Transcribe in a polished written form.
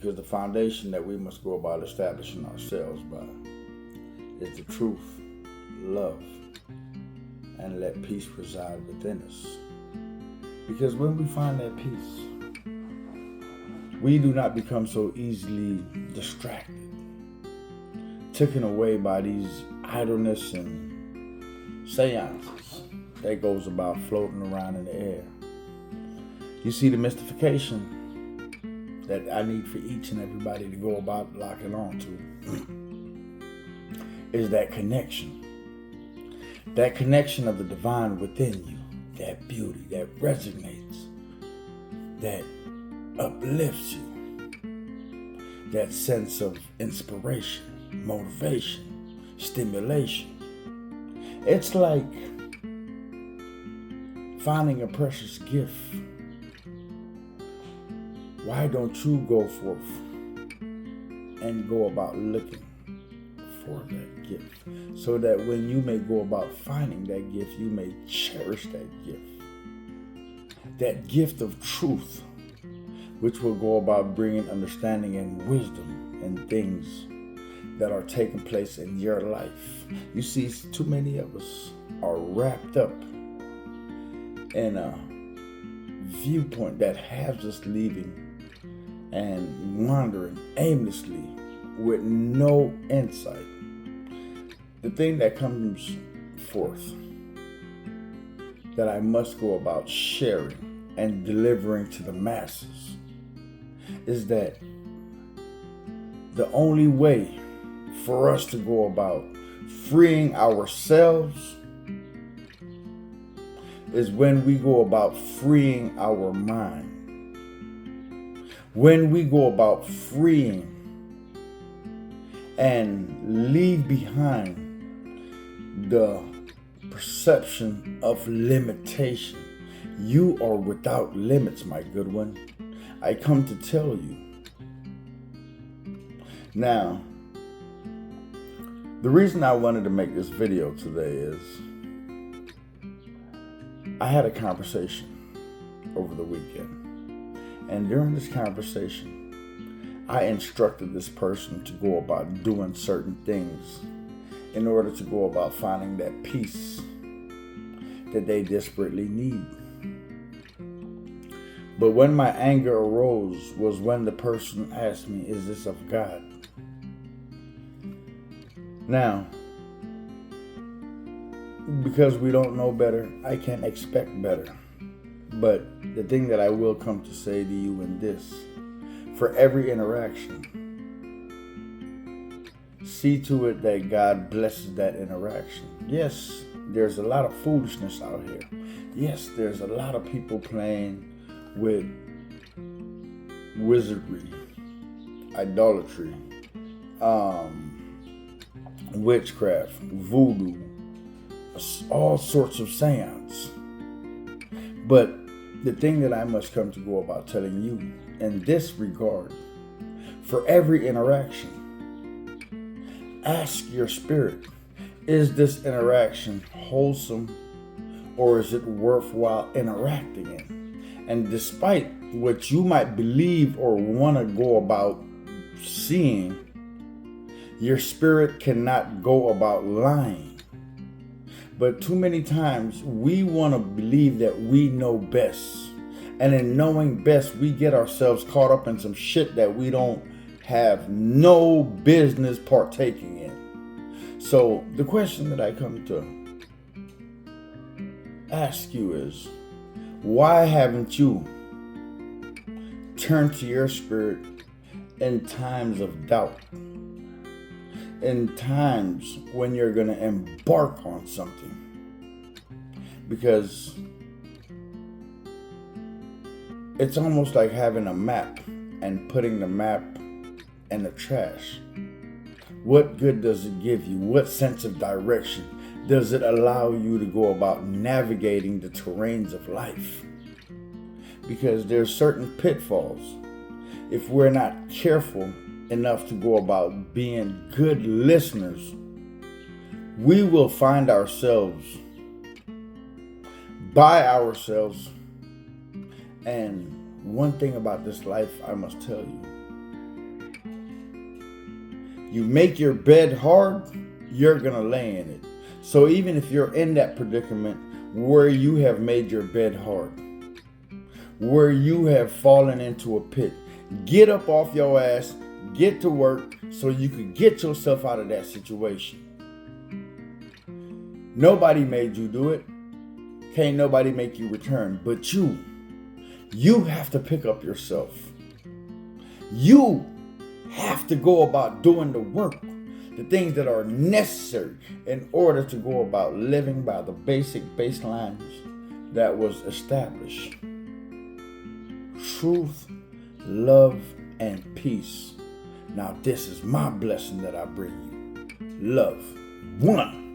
because the foundation that we must go about establishing ourselves by is the truth, love, and let peace reside within us. Because when we find that peace, we do not become so easily distracted, taken away by these idleness and seances that goes about floating around in the air. You see, the mystification that I need for each and everybody to go about locking on to is that connection. That connection of the divine within you, that beauty that resonates, that uplifts you, that sense of inspiration, motivation, stimulation. It's like finding a precious gift. Why don't you go forth and go about looking for that gift, so that when you may go about finding that gift, you may cherish that gift of truth, which will go about bringing understanding and wisdom in things that are taking place in your life. You see, too many of us are wrapped up in a viewpoint that has us leaving and wandering aimlessly with no insight. The thing that comes forth that I must go about sharing and delivering to the masses is that the only way for us to go about freeing ourselves is when we go about freeing our mind. When we go about freeing and leave behind the perception of limitation. You are without limits, my good one. I come to tell you. Now, the reason I wanted to make this video today is I had a conversation over the weekend. And during this conversation, I instructed this person to go about doing certain things in order to go about finding that peace that they desperately need. But when my anger arose was when the person asked me, is this of God? Now, because we don't know better, I can't expect better. But the thing that I will come to say to you in this, for every interaction, see to it that God blesses that interaction. Yes, there's a lot of foolishness out here. Yes, there's a lot of people playing with wizardry, idolatry, witchcraft, voodoo, all sorts of seance. But the thing that I must come to go about telling you in this regard, for every interaction, ask your spirit, is this interaction wholesome or is it worthwhile interacting in? And despite what you might believe or want to go about seeing, your spirit cannot go about lying. But too many times we want to believe that we know best. And in knowing best, we get ourselves caught up in some shit that we don't have no business partaking in. So the question that I come to ask you is, why haven't you turned to your spirit in times of doubt? In times when you're going to embark on something, because it's almost like having a map and putting the map in the trash. What good does it give you? What sense of direction does it allow you to go about navigating the terrains of life? Because there's certain pitfalls. If we're not careful enough to go about being good listeners, we will find ourselves by ourselves. And one thing about this life, I must tell you, You make your bed hard, you're going to lay in it. So even if you're in that predicament where you have made your bed hard, where you have fallen into a pit, get up off your ass, get to work so you can get yourself out of that situation. Nobody made you do it. Can't nobody make you return but you. You have to pick up yourself. You have to go about doing the work, the things that are necessary in order to go about living by the basic baselines that was established. Truth, love, and peace. Now this is my blessing that I bring you. Love. 1.